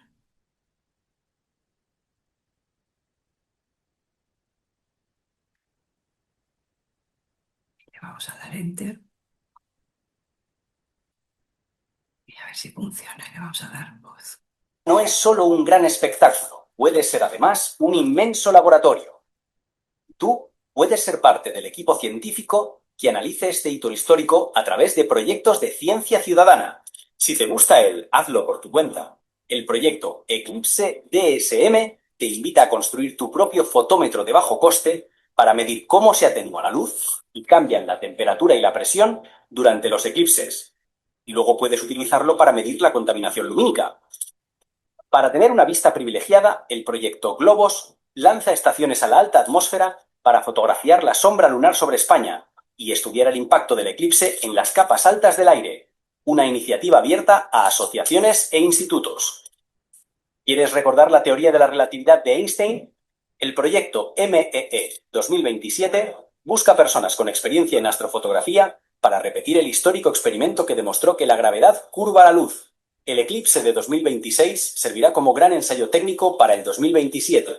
S2: Le vamos a dar Enter y a ver si funciona. Le vamos a dar voz.
S3: No es solo un gran espectáculo, puede ser además un inmenso laboratorio. Tú puedes ser parte del equipo científico que analice este hito histórico a través de proyectos de ciencia ciudadana. Si te gusta el hazlo por tu cuenta, el proyecto Eclipse DSM te invita a construir tu propio fotómetro de bajo coste para medir cómo se atenúa la luz y cambian la temperatura y la presión durante los eclipses. Y luego puedes utilizarlo para medir la contaminación lumínica. Para tener una vista privilegiada, el proyecto Globos lanza estaciones a la alta atmósfera para fotografiar la sombra lunar sobre España y estudiar el impacto del eclipse en las capas altas del aire, una iniciativa abierta a asociaciones e institutos. ¿Quieres recordar la teoría de la relatividad de Einstein? El proyecto MEE 2027 busca personas con experiencia en astrofotografía para repetir el histórico experimento que demostró que la gravedad curva la luz. El eclipse de 2026 servirá como gran ensayo técnico para el 2027.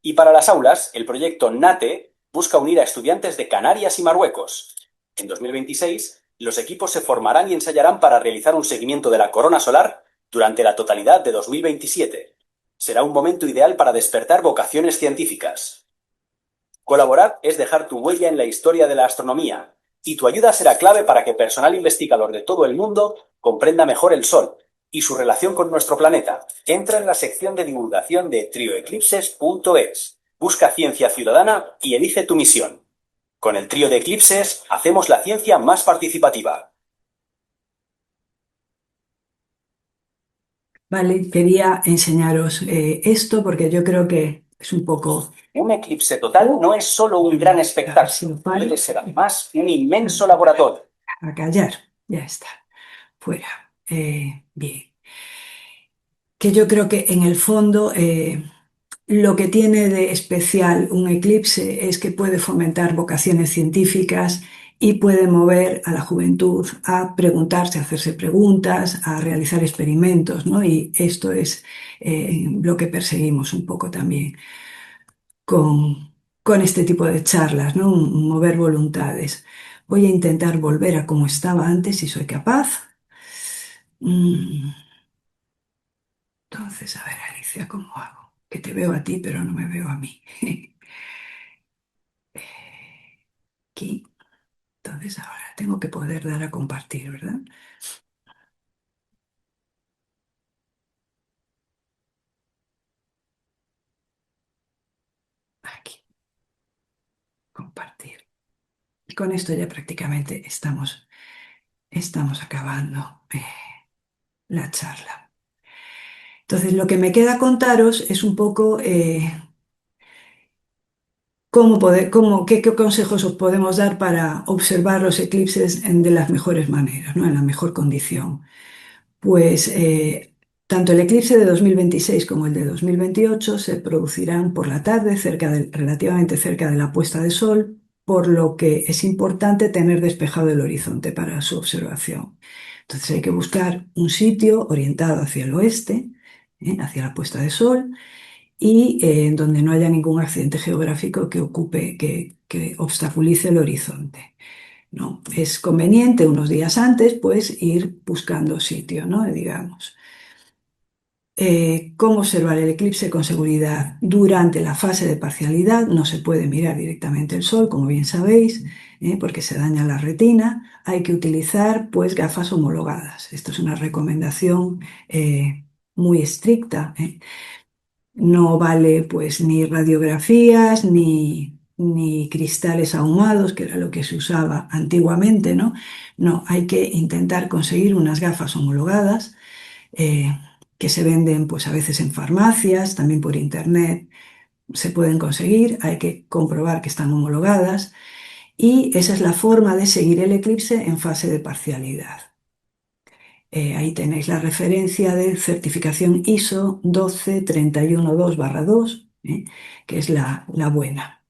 S3: Y para las aulas, el proyecto NATE busca unir a estudiantes de Canarias y Marruecos. En 2026, los equipos se formarán y ensayarán para realizar un seguimiento de la corona solar durante la totalidad de 2027. Será un momento ideal para despertar vocaciones científicas. Colaborar es dejar tu huella en la historia de la astronomía, y tu ayuda será clave para que personal investigador de todo el mundo comprenda mejor el Sol y su relación con nuestro planeta. Entra en la sección de divulgación de trioeclipses.es. Busca ciencia ciudadana y elige tu misión. Con el trío de eclipses hacemos la ciencia más participativa.
S2: Vale, quería enseñaros esto porque yo creo que es un poco...
S3: Un eclipse total no es solo un gran espectáculo, puede ser además un inmenso laboratorio.
S2: A callar, ya está, fuera. Bien. Que yo creo que en el fondo lo que tiene de especial un eclipse es que puede fomentar vocaciones científicas y puede mover a la juventud a preguntarse, a hacerse preguntas, a realizar experimentos, ¿no? Y esto es lo que perseguimos un poco también con este tipo de charlas, ¿no? Mover voluntades. Voy a intentar volver a como estaba antes, si soy capaz. Mm, Entonces, a ver, Alicia, ¿cómo hago? Que te veo a ti, pero no me veo a mí. Aquí. Entonces, ahora tengo que poder dar a compartir, ¿verdad? Aquí, compartir. Y con esto ya prácticamente estamos acabando la charla. Entonces, lo que me queda contaros es un poco qué consejos os podemos dar para observar los eclipses de las mejores maneras, ¿no? En la mejor condición. Pues tanto el eclipse de 2026 como el de 2028 se producirán por la tarde, relativamente cerca de la puesta de sol, por lo que es importante tener despejado el horizonte para su observación. Entonces hay que buscar un sitio orientado hacia el oeste, hacia la puesta de sol, y donde no haya ningún accidente geográfico que obstaculice el horizonte, ¿no? Es conveniente unos días antes, pues, ir buscando sitio, ¿no? Digamos. ¿Cómo observar el eclipse con seguridad? Durante la fase de parcialidad no se puede mirar directamente el sol, como bien sabéis, porque se daña la retina. Hay que utilizar, pues, gafas homologadas. Esto es una recomendación muy estricta. No vale pues ni radiografías ni cristales ahumados, que era lo que se usaba antiguamente, ¿no? No, hay que intentar conseguir unas gafas homologadas que se venden pues a veces en farmacias, también por internet. se pueden conseguir, hay que comprobar que están homologadas y esa es la forma de seguir el eclipse en fase de parcialidad. Ahí tenéis la referencia de certificación ISO 12312-2, que es la buena.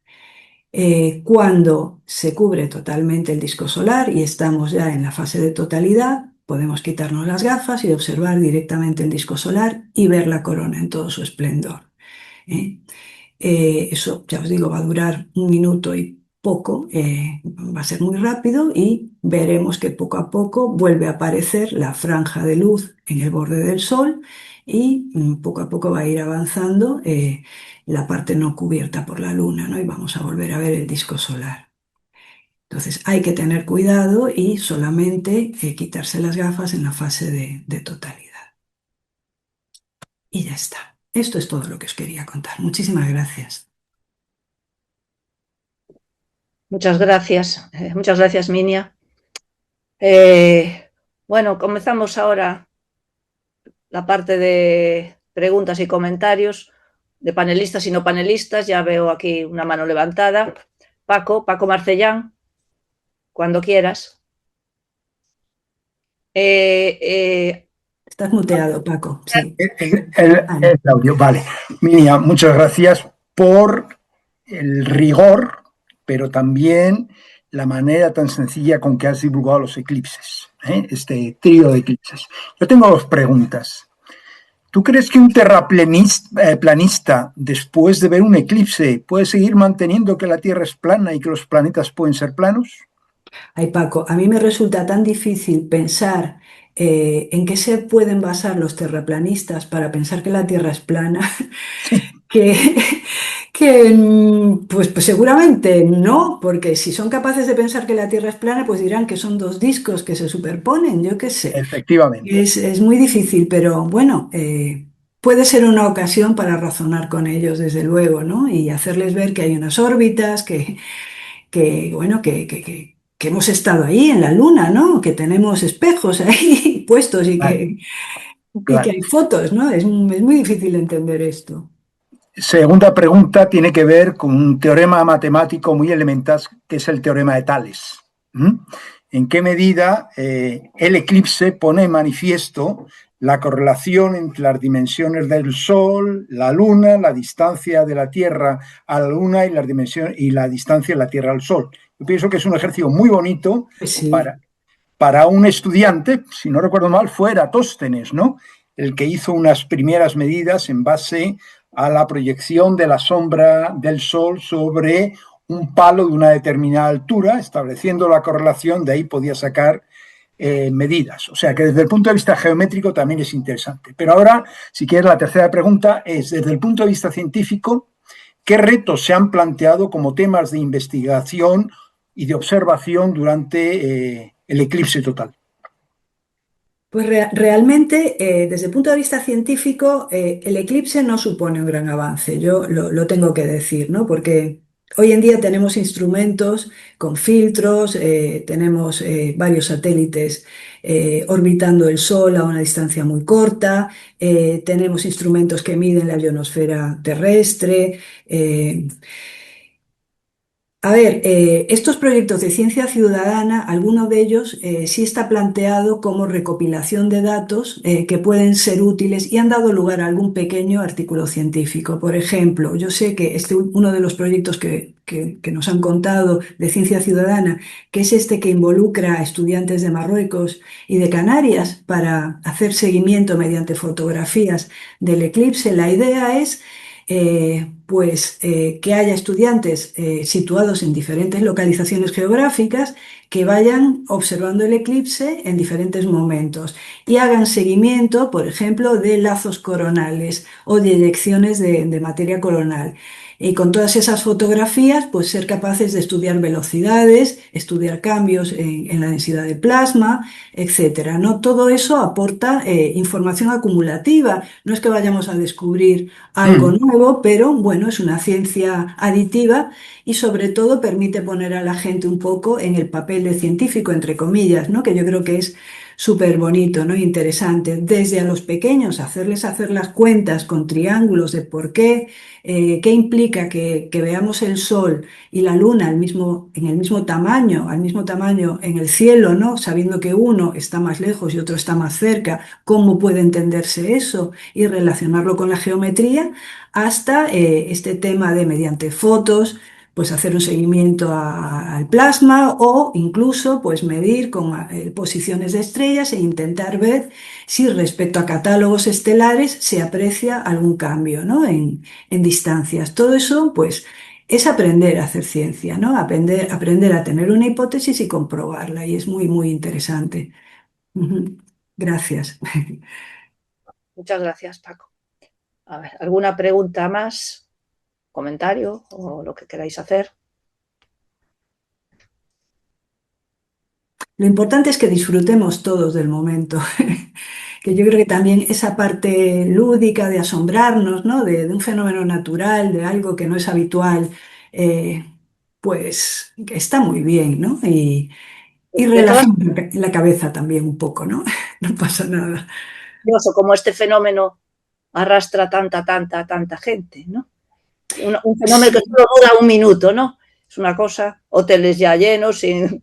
S2: Cuando se cubre totalmente el disco solar y estamos ya en la fase de totalidad, podemos quitarnos las gafas y observar directamente el disco solar y ver la corona en todo su esplendor. Eso, ya os digo, va a durar 1 minuto y poco, va a ser muy rápido y veremos que poco a poco vuelve a aparecer la franja de luz en el borde del Sol y poco a poco va a ir avanzando la parte no cubierta por la Luna, ¿no? Y vamos a volver a ver el disco solar. Entonces hay que tener cuidado y solamente quitarse las gafas en la fase de totalidad. Y ya está. Esto es todo lo que os quería contar. Muchísimas gracias.
S1: Muchas gracias, Minia. Bueno, comenzamos ahora la parte de preguntas y comentarios de panelistas y no panelistas. Ya veo aquí una mano levantada. Paco Marcellán, cuando quieras.
S2: Estás muteado, Paco. Sí.
S4: El audio, vale. Minia, muchas gracias por el rigor, pero también la manera tan sencilla con que has divulgado los eclipses, este trío de eclipses. Yo tengo 2 preguntas. ¿Tú crees que un terraplanista, después de ver un eclipse, puede seguir manteniendo que la Tierra es plana y que los planetas pueden ser planos?
S2: Ay, Paco, a mí me resulta tan difícil pensar en qué se pueden basar los terraplanistas para pensar que la Tierra es plana, que, pues seguramente no, porque si son capaces de pensar que la Tierra es plana, pues dirán que son 2 discos que se superponen, yo qué sé.
S4: Efectivamente.
S2: Es muy difícil, pero bueno, puede ser una ocasión para razonar con ellos, desde luego, ¿no? Y hacerles ver que hay unas órbitas, bueno, que hemos estado ahí en la Luna, ¿no? Que tenemos espejos ahí puestos y que hay fotos, ¿no? Es muy difícil entender esto.
S4: Segunda pregunta tiene que ver con un teorema matemático muy elemental, que es el teorema de Tales. ¿En qué medida el eclipse pone en manifiesto la correlación entre las dimensiones del Sol, la Luna, la distancia de la Tierra a la Luna y la distancia de la Tierra al Sol? Yo pienso que es un ejercicio muy bonito
S2: Sí.
S4: para un estudiante. Si no recuerdo mal, fue Eratóstenes, ¿no?, el que hizo unas primeras medidas en base a la proyección de la sombra del Sol sobre un palo de una determinada altura, estableciendo la correlación. De ahí podía sacar medidas. O sea que desde el punto de vista geométrico también es interesante. Pero ahora, si quieres, la tercera pregunta es, desde el punto de vista científico, ¿qué retos se han planteado como temas de investigación y de observación durante el eclipse total?
S2: Pues realmente, desde el punto de vista científico, el eclipse no supone un gran avance, yo lo tengo que decir, ¿no? Porque hoy en día tenemos instrumentos con filtros, tenemos varios satélites orbitando el Sol a una distancia muy corta, tenemos instrumentos que miden la ionosfera terrestre. A ver, estos proyectos de ciencia ciudadana, alguno de ellos sí está planteado como recopilación de datos que pueden ser útiles y han dado lugar a algún pequeño artículo científico. Por ejemplo, yo sé que uno de los proyectos que nos han contado de ciencia ciudadana, que es este que involucra a estudiantes de Marruecos y de Canarias para hacer seguimiento mediante fotografías del eclipse, la idea es que haya estudiantes situados en diferentes localizaciones geográficas que vayan observando el eclipse en diferentes momentos y hagan seguimiento, por ejemplo, de lazos coronales o de eyecciones de materia coronal. Y con todas esas fotografías, pues ser capaces de estudiar velocidades, estudiar cambios en la densidad de plasma, etcétera, ¿no? Todo eso aporta información acumulativa. No es que vayamos a descubrir algo nuevo, pero bueno, es una ciencia aditiva y sobre todo permite poner a la gente un poco en el papel de científico, entre comillas, ¿no? Que yo creo que es súper bonito, ¿no? Interesante. Desde a los pequeños, hacerles hacer las cuentas con triángulos de por qué implica que veamos el sol y la luna en el mismo tamaño en el cielo, ¿no? Sabiendo que uno está más lejos y otro está más cerca, cómo puede entenderse eso y relacionarlo con la geometría, hasta este tema de mediante fotos pues hacer un seguimiento al plasma o incluso pues medir con posiciones de estrellas e intentar ver si respecto a catálogos estelares se aprecia algún cambio, ¿no? en distancias. Todo eso pues es aprender a hacer ciencia, ¿no? Aprender a tener una hipótesis y comprobarla y es muy, muy interesante. Gracias.
S1: Muchas gracias, Paco. A ver, ¿alguna pregunta más? ¿Comentario o lo que queráis hacer?
S2: Lo importante es que disfrutemos todos del momento, que yo creo que también esa parte lúdica de asombrarnos, ¿no? de un fenómeno natural, de algo que no es habitual, eh, pues está muy bien, ¿no? Y
S1: De todas
S2: relaja la cabeza también un poco, ¿no? No pasa nada.
S1: maneras, como este fenómeno arrastra tanta gente, ¿no? Un fenómeno que
S2: Sí.
S1: solo dura un minuto, ¿no? Es una cosa, hoteles ya llenos, sin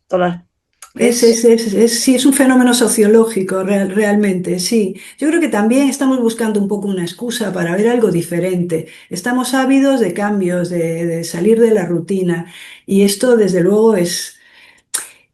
S1: todas,
S2: Sí, es un fenómeno sociológico realmente, sí. Yo creo que también estamos buscando un poco una excusa para ver algo diferente. Estamos ávidos de cambios, de salir de la rutina y esto desde luego es...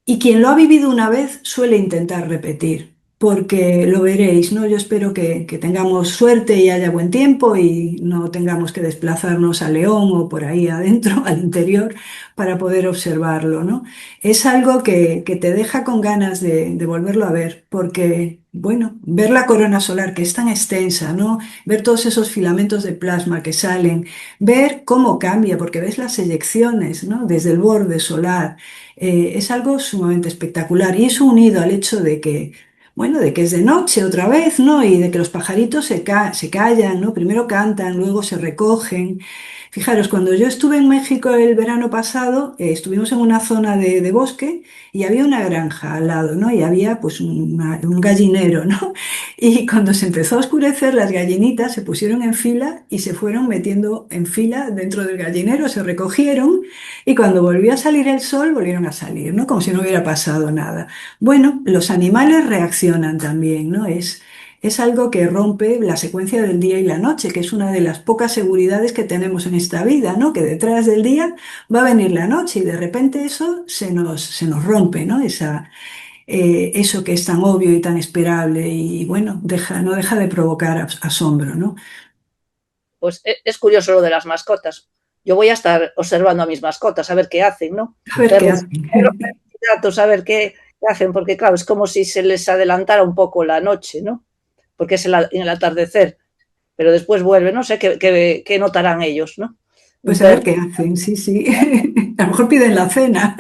S2: Y quien lo ha vivido una vez suele intentar repetir, porque lo veréis, ¿no? Yo espero que tengamos suerte y haya buen tiempo y no tengamos que desplazarnos a León o por ahí adentro, al interior, para poder observarlo, ¿no? Es algo que te deja con ganas de volverlo a ver, porque, bueno, ver la corona solar que es tan extensa, ¿no? Ver todos esos filamentos de plasma que salen, ver cómo cambia, porque ves las eyecciones, ¿no? Desde el borde solar es algo sumamente espectacular y eso unido al hecho de que, bueno, de que es de noche otra vez, ¿no? Y de que los pajaritos se callan, ¿no? Primero cantan, luego se recogen. Fijaros, cuando yo estuve en México el verano pasado, estuvimos en una zona de bosque y había una granja al lado, ¿no? Y había pues un gallinero, ¿no? Y cuando se empezó a oscurecer, las gallinitas se pusieron en fila y se fueron metiendo en fila dentro del gallinero, se recogieron y cuando volvió a salir el sol, volvieron a salir, ¿no? Como si no hubiera pasado nada. Bueno, los animales reaccionan también, ¿no? Es algo que rompe la secuencia del día y la noche, que es una de las pocas seguridades que tenemos en esta vida, ¿no? Que detrás del día va a venir la noche y de repente eso se nos rompe, ¿no? Eso que es tan obvio y tan esperable y bueno, no deja de provocar asombro, ¿no?
S1: pues es curioso lo de las mascotas. Yo voy a estar observando a mis mascotas, a ver qué hacen, ¿no?
S2: A ver qué
S1: Perros,
S2: hacen.
S1: gatos, a ver qué hacen, porque claro, es como si se les adelantara un poco la noche, ¿no? Porque es en el atardecer, pero después vuelve, no sé qué notarán ellos, ¿no? Un
S2: Pues a ver
S1: perro.
S2: qué hacen, sí, sí. A lo mejor piden la cena.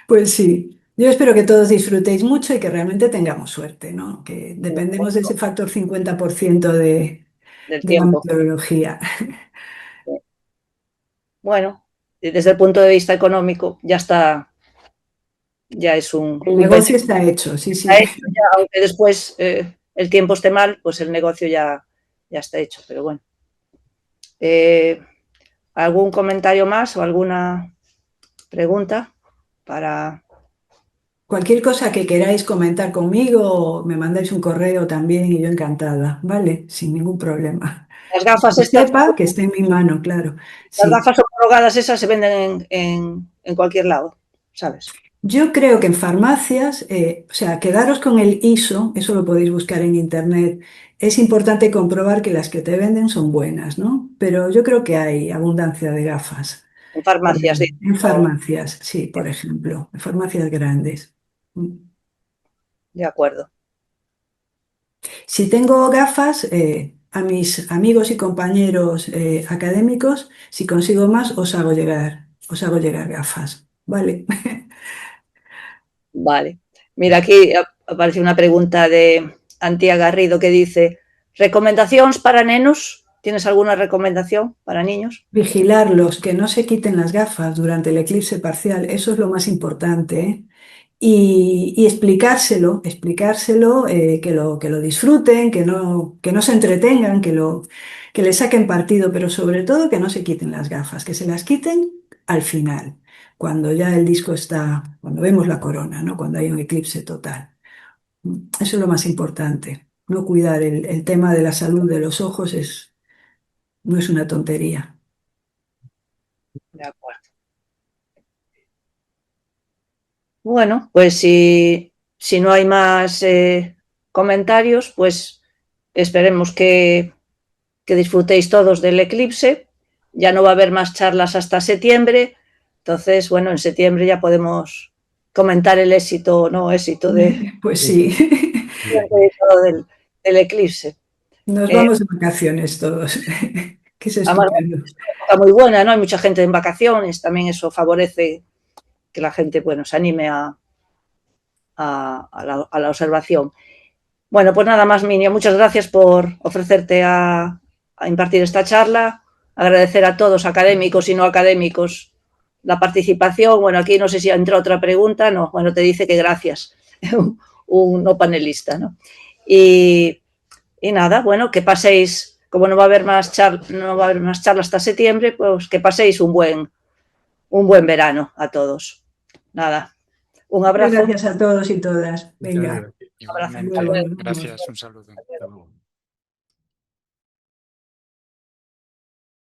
S2: Pues sí, yo espero que todos disfrutéis mucho y que realmente tengamos suerte, ¿no? Que dependemos de ese factor 50%
S1: Del
S2: de la
S1: tiempo.
S2: meteorología.
S1: Bueno, desde el punto de vista económico ya está, ya es
S2: El
S1: un
S2: negocio
S1: beneficio
S2: está hecho, sí, sí.
S1: hecho, ya, aunque después el tiempo esté mal, pues el negocio ya está hecho, pero bueno. ¿Algún comentario más o alguna pregunta para
S2: Cualquier cosa que queráis comentar conmigo, me mandáis un correo también y yo encantada, ¿vale? Sin ningún problema.
S1: las gafas
S2: Que
S1: estas?
S2: sepa que está en mi mano, claro.
S1: Las
S2: Sí.
S1: gafas homologadas esas se venden en cualquier lado, ¿sabes?
S2: Yo creo que en farmacias, o sea, quedaros con el ISO, eso lo podéis buscar en internet. Es importante comprobar que las que te venden son buenas, ¿no? Pero yo creo que hay abundancia de gafas
S1: En farmacias,
S2: en farmacias, sí, por ejemplo, en farmacias grandes.
S1: de acuerdo.
S2: Si tengo gafas, a mis amigos y compañeros académicos, si consigo más, os hago llegar gafas, ¿vale?
S1: Vale. Mira, aquí aparece una pregunta de Antía Garrido que dice: recomendacións para nenos ¿Tienes alguna recomendación para niños?
S2: Vigilarlos, que no se quiten las gafas durante el eclipse parcial, eso es lo más importante, ¿eh? Y explicárselo, que lo disfruten, que no se entretengan, que le saquen partido, pero sobre todo que no se quiten las gafas, que se las quiten al final, cuando ya el disco está, cuando vemos la corona, ¿no? Cuando hay un eclipse total. Eso es lo más importante. No cuidar el tema de la salud de los ojos no es una tontería.
S1: De acuerdo. Bueno, pues si no hay más comentarios, pues esperemos que disfrutéis todos del eclipse. Ya no va a haber más charlas hasta septiembre. Entonces, bueno, en septiembre ya podemos comentar el éxito o no éxito
S2: Pues sí.
S1: del eclipse.
S2: Nos vamos de vacaciones todos, que es estupendo.
S1: Está muy buena, ¿no? Hay mucha gente en vacaciones, también eso favorece que la gente, bueno, se anime a la observación. Bueno, pues nada más, Minia, muchas gracias por ofrecerte a impartir esta charla, agradecer a todos, académicos y no académicos, la participación. Bueno, aquí no sé si entró otra pregunta, no, bueno, te dice que gracias, un no panelista, ¿no? Y nada, bueno, que paséis, como no va a haber más charlas hasta septiembre, pues que paséis un buen verano a todos. Nada, un abrazo.
S2: Gracias a todos y todas. Venga.
S5: Igualmente,
S2: Hasta luego.
S5: gracias, un saludo.